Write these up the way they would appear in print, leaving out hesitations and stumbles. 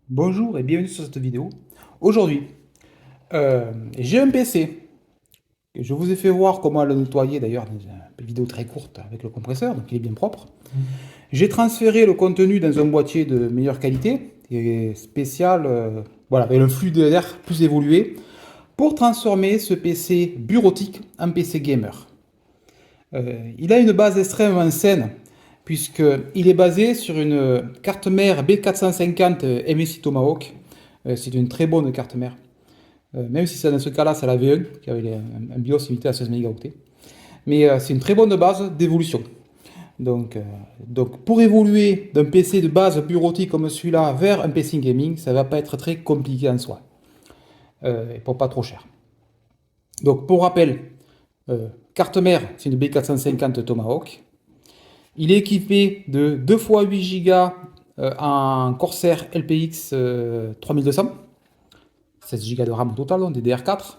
Bonjour et bienvenue sur cette vidéo. Aujourd'hui, j'ai un PC. Je vous ai fait voir comment le nettoyer d'ailleurs dans une vidéo très courte avec le compresseur, donc il est bien propre. J'ai transféré le contenu dans un boîtier de meilleure qualité et spécial, voilà, avec un flux d'air plus évolué pour transformer ce PC bureautique en PC gamer. Il a une base extrêmement saine puisqu'il est basé sur une carte mère B450 MSI Tomahawk. C'est une très bonne carte mère. Même si dans ce cas-là, c'est la V1 qui avait un BIOS limité à 16 mégaoctets. Mais c'est une très bonne base d'évolution. Donc, euh, donc, pour évoluer d'un PC de base bureautique comme celui-là vers un PC gaming, ça ne va pas être très compliqué en soi. Et pour pas trop cher. Donc pour rappel, carte mère, c'est une B450 Tomahawk. Il est équipé de 2 x 8 Go en Corsair LPX 3200. 16 Go de RAM au total, donc DDR4.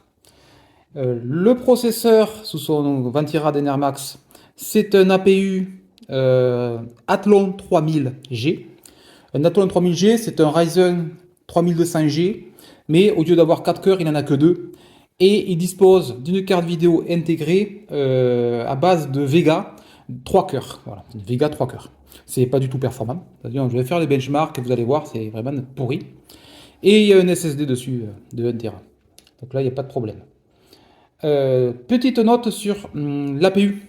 Le processeur sous son Ventirad Enermax, c'est un APU Athlon 3000G. Un Athlon 3000G, c'est un Ryzen 3200G, mais au lieu d'avoir 4 cœurs, il n'en a que 2. Et il dispose d'une carte vidéo intégrée à base de Vega 3 cœurs. Voilà, Vega 3 cœurs. C'est pas du tout performant. C'est-à-dire, je vais faire les benchmarks et vous allez voir, c'est vraiment pourri. Et il y a un SSD dessus de 1 Tera. Donc là, il n'y a pas de problème. Petite note sur l'APU.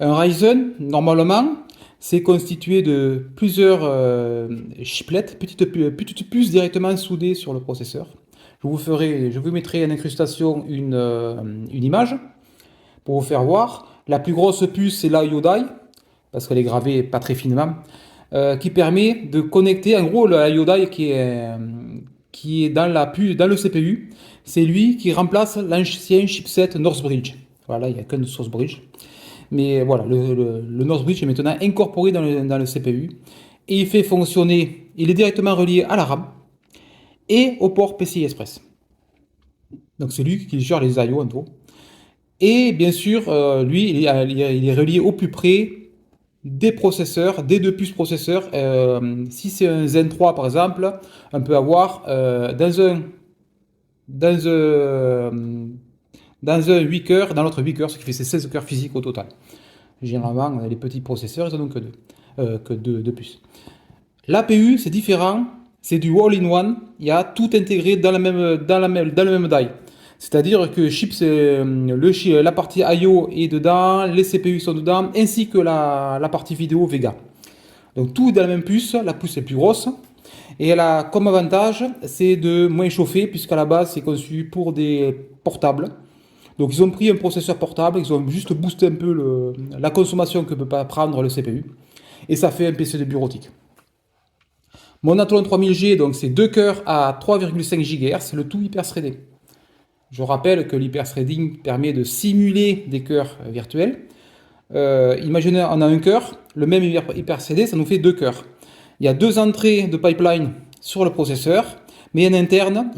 Un Ryzen, normalement, c'est constitué de plusieurs chiplets, petites puces directement soudées sur le processeur. Je vous mettrai en incrustation une image pour vous faire voir. La plus grosse puce, c'est la Yodai, parce qu'elle est gravée pas très finement, qui permet de connecter, en gros, la Yodai qui est dans la puce, dans le CPU, c'est lui qui remplace l'ancien chipset Northbridge. Voilà, il n'y a qu'un Northbridge. Mais voilà, le Northbridge est maintenant incorporé dans le CPU et il fait fonctionner, il est directement relié à la RAM et au port PCI Express. Donc c'est lui qui gère les I/O en tout. Et bien sûr, lui, il est relié au plus près des processeurs, des deux puces processeurs. Si c'est un Zen 3 par exemple, on peut avoir dans un, dans un 8 coeurs, dans l'autre 8 coeurs, ce qui fait ses 16 coeurs physiques au total. Généralement, les petits processeurs, ils n'en ont que deux puces. L'APU, c'est différent, c'est du all-in-one, il y a tout intégré dans le même die. C'est-à-dire que la partie I/O est dedans, les CPU sont dedans, ainsi que la partie vidéo Vega. Donc tout est dans la même puce, la puce est plus grosse. Et elle a comme avantage, c'est de moins chauffer, puisqu'à la base, c'est conçu pour des portables. Donc ils ont pris un processeur portable, ils ont juste boosté un peu la consommation que peut pas prendre le CPU. Et ça fait un PC de bureautique. Mon Athlon 3000G, donc c'est 2 cœurs à 3,5 GHz, le tout hyper threadé. Je rappelle que l'hyper-threading permet de simuler des cœurs virtuels. Imaginez, on a un cœur, le même hyper-threadé, ça nous fait 2 cœurs. Il y a 2 entrées de pipeline sur le processeur, mais en interne,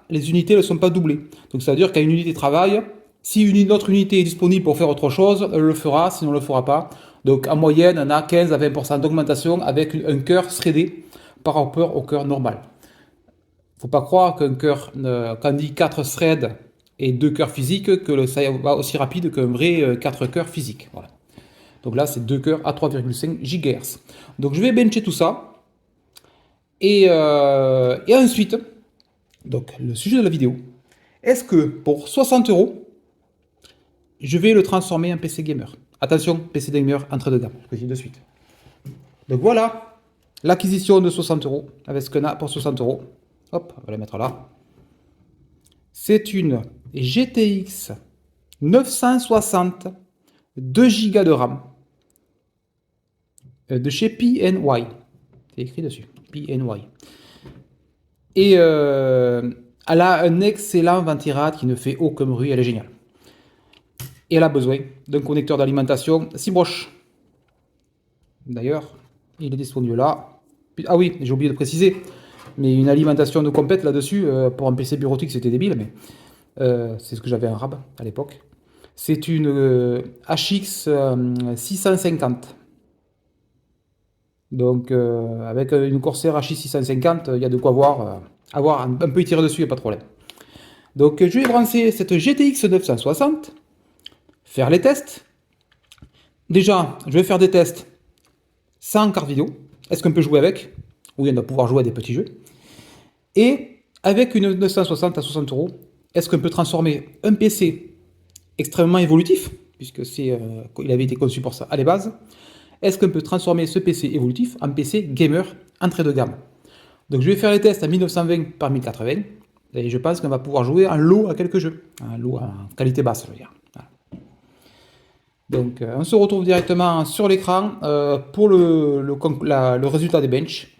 les unités ne sont pas doublées. Donc ça veut dire qu'à une unité travaille, si une autre unité est disponible pour faire autre chose, elle le fera, sinon elle ne le fera pas. Donc en moyenne, on a 15 à 20% d'augmentation avec un cœur threadé par rapport au cœur normal. Il ne faut pas croire qu'un cœur, quand on dit 4 threads et 2 cœurs physiques, que ça va aussi rapide qu'un vrai 4 cœurs physiques. Voilà. Donc là, c'est 2 cœurs à 3,5 GHz. Donc je vais bencher tout ça. Et ensuite, donc le sujet de la vidéo, est-ce que pour 60 euros, je vais le transformer en PC gamer? Attention, PC gamer entrée de gamme, je précise de suite. Donc voilà, l'acquisition de 60 euros, avec ce qu'on a pour 60 euros. Hop, on va la mettre là. C'est une GTX 960, 2 Go de RAM, de chez PNY. C'est écrit dessus, PNY. Et elle a un excellent ventirad qui ne fait aucun bruit, elle est géniale. Et elle a besoin d'un connecteur d'alimentation 6 broches. D'ailleurs, il est disponible là. Ah oui, j'ai oublié de préciser, mais une alimentation de complète là-dessus, pour un PC bureautique, c'était débile, mais c'est ce que j'avais en rab à l'époque. C'est une HX 650 Donc avec une Corsair HI 650, il y a de quoi avoir un peu étiré dessus, il n'y a pas de problème. Donc je vais brancher cette GTX 960, faire les tests. Déjà, je vais faire des tests sans carte vidéo. Est-ce qu'on peut jouer avec? Oui, on va pouvoir jouer à des petits jeux. Et avec une 960 à 60 euros, est-ce qu'on peut transformer un PC extrêmement évolutif, puisque il avait été conçu pour ça à la base, est-ce qu'on peut transformer ce PC évolutif en PC gamer entrée de gamme? Donc je vais faire les tests à 1920 par 1080, et je pense qu'on va pouvoir jouer en low à quelques jeux, en low en qualité basse, je veux dire. Voilà. Donc on se retrouve directement sur l'écran pour le résultat des benches,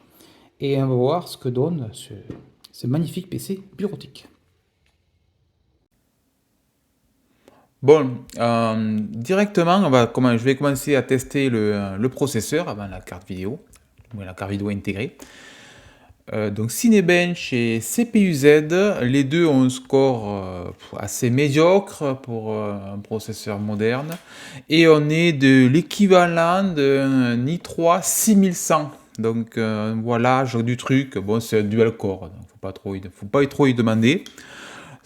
et on va voir ce que donne ce magnifique PC bureautique. Bon, directement, je vais commencer à tester le processeur avant la carte vidéo, ou la carte vidéo intégrée. Donc Cinebench et CPU-Z, les deux ont un score assez médiocre pour un processeur moderne, et on est de l'équivalent d'un i3 6100. Donc voilà, genre du truc. Bon, c'est un dual core, donc faut pas trop y demander.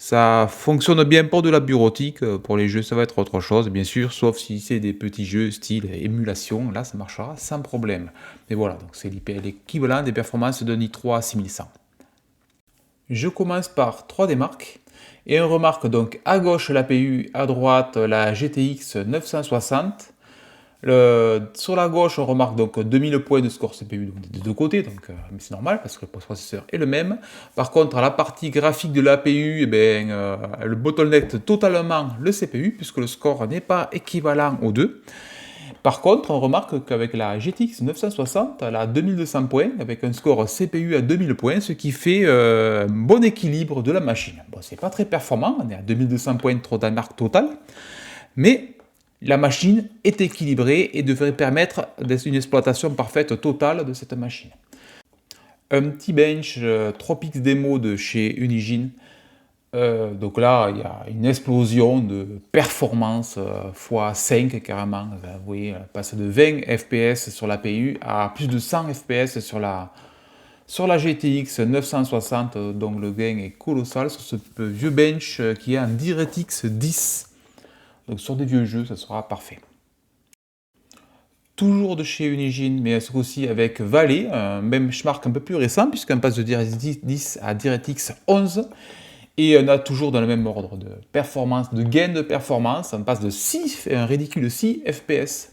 Ça fonctionne bien pour de la bureautique. Pour les jeux, ça va être autre chose, bien sûr, sauf si c'est des petits jeux style émulation. Là, ça marchera sans problème. Mais voilà, donc c'est l'équivalent des performances d'un i3 6100. Je commence par 3D Mark. Et on remarque donc à gauche l'APU, à droite la GTX 960. Sur la gauche, on remarque donc 2000 points de score CPU donc des deux côtés, donc mais c'est normal parce que le processeur est le même. Par contre, à la partie graphique de l'APU, le bottleneck totalement le CPU puisque le score n'est pas équivalent aux deux. Par contre, on remarque qu'avec la GTX 960, elle a 2200 points, avec un score CPU à 2000 points, ce qui fait un bon équilibre de la machine. Bon, c'est pas très performant, on est à 2200 points de marque total, mais la machine est équilibrée et devrait permettre une exploitation parfaite totale de cette machine. Un petit bench Tropix Demo de chez Unigine. Donc là, il y a une explosion de performance x5 carrément. Vous voyez, elle passe de 20 fps sur l'APU à plus de 100 fps sur la GTX 960. Donc le gain est colossal sur ce vieux bench qui est un DirectX 10. Donc sur des vieux jeux, ça sera parfait. Toujours de chez Unigine, mais ce coup-ci avec Valley, un benchmark un peu plus récent, puisqu'on passe de DirectX 10 à DirectX 11. Et on a toujours dans le même ordre de performance, de gain de performance, on passe de un ridicule 6 fps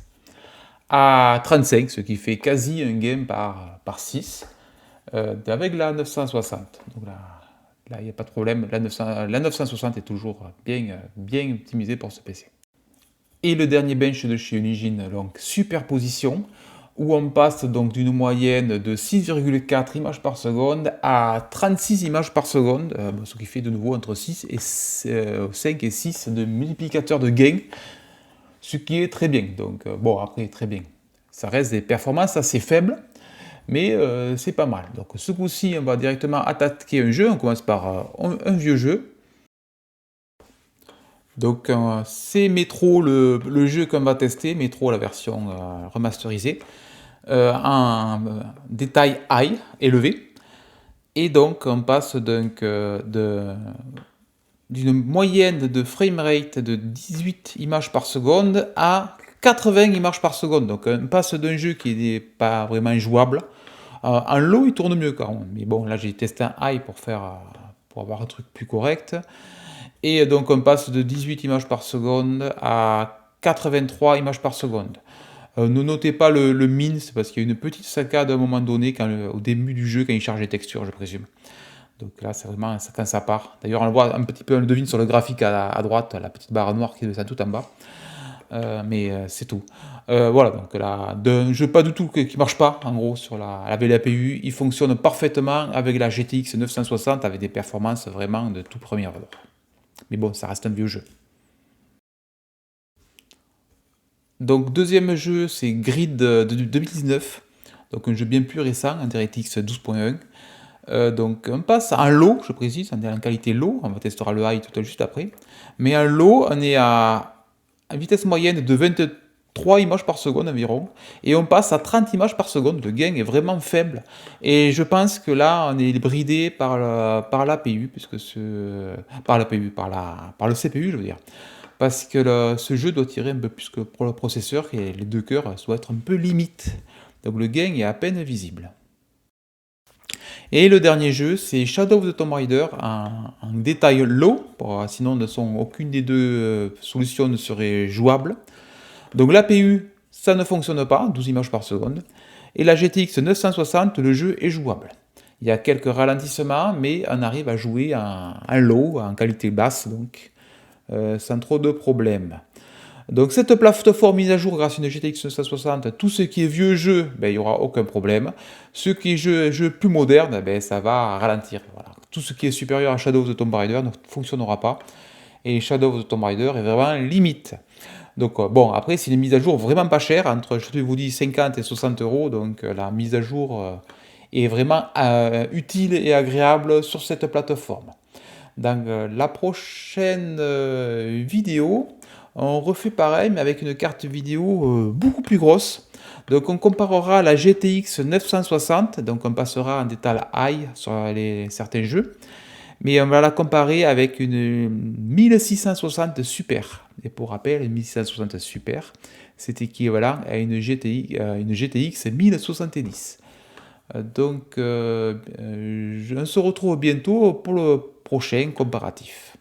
à 35, ce qui fait quasi un gain par 6, avec la 960. Donc là, il n'y a pas de problème, la 960 est toujours bien optimisée pour ce PC. Et le dernier bench de chez Unigine, donc superposition, où on passe donc d'une moyenne de 6,4 images par seconde à 36 images par seconde, ce qui fait de nouveau entre 5 et 6 de multiplicateur de gain, ce qui est très bien. Donc bon, après, très bien. Ça reste des performances assez faibles, mais c'est pas mal. Donc ce coup-ci, on va directement attaquer un jeu. On commence par un vieux jeu. Donc c'est Metro, le jeu qu'on va tester, Metro la version remasterisée, en détail high, élevé. Et donc on passe d'une moyenne de framerate de 18 images par seconde à 80 images par seconde. Donc on passe d'un jeu qui n'est pas vraiment jouable. En low il tourne mieux quand même. Mais bon, là j'ai testé un high pour avoir un truc plus correct. Et donc on passe de 18 images par seconde à 83 images par seconde. Ne notez pas le min, c'est parce qu'il y a une petite saccade à un moment donné, au début du jeu, quand il charge les textures, je présume. Donc là, c'est vraiment quand ça part. D'ailleurs, on le voit un petit peu, on le devine sur le graphique à droite, la petite barre noire qui descend tout en bas. Mais c'est tout. Voilà, donc là, d'un jeu pas du tout qui marche pas, en gros, sur la VLAPU, il fonctionne parfaitement avec la GTX 960, avec des performances vraiment de tout premier ordre. Mais bon, ça reste un vieux jeu. Donc deuxième jeu, c'est Grid de 2019. Donc un jeu bien plus récent, un DirectX 12.1. Donc on passe en low, je précise, on est en qualité low, on testera le high tout juste après. Mais en low, on est à vitesse moyenne de 3 images par seconde environ, et on passe à 30 images par seconde. Le gain est vraiment faible, et je pense que là, on est bridé par l'APU, puisque par l'APU, par le CPU, je veux dire, parce que ce jeu doit tirer un peu plus que pour le processeur, et les deux cœurs doivent être un peu limite, donc le gain est à peine visible. Et le dernier jeu, c'est Shadow of the Tomb Raider en détail low, sinon aucune des deux solutions ne serait jouable. Donc l'APU, ça ne fonctionne pas, 12 images par seconde. Et la GTX 960, le jeu est jouable. Il y a quelques ralentissements, mais on arrive à jouer en low, en qualité basse, donc sans trop de problèmes. Donc cette plateforme mise à jour grâce à une GTX 960, tout ce qui est vieux jeu, ben, il n'y aura aucun problème. Ce qui est jeu plus moderne, ben, ça va ralentir. Voilà. Tout ce qui est supérieur à Shadow of the Tomb Raider ne fonctionnera pas. Et Shadow of the Tomb Raider est vraiment limite. Donc bon, après c'est une mise à jour vraiment pas chère, entre je vous dis 50 et 60 euros, donc la mise à jour est vraiment utile et agréable sur cette plateforme. Dans la prochaine vidéo, on refait pareil, mais avec une carte vidéo beaucoup plus grosse. Donc on comparera la GTX 960, donc on passera en détail high sur certains jeux, mais on va la comparer avec une 1660 Super. Et pour rappel, une 1660 Super, c'est équivalent à une GTX 1070. Donc on se retrouve bientôt pour le prochain comparatif.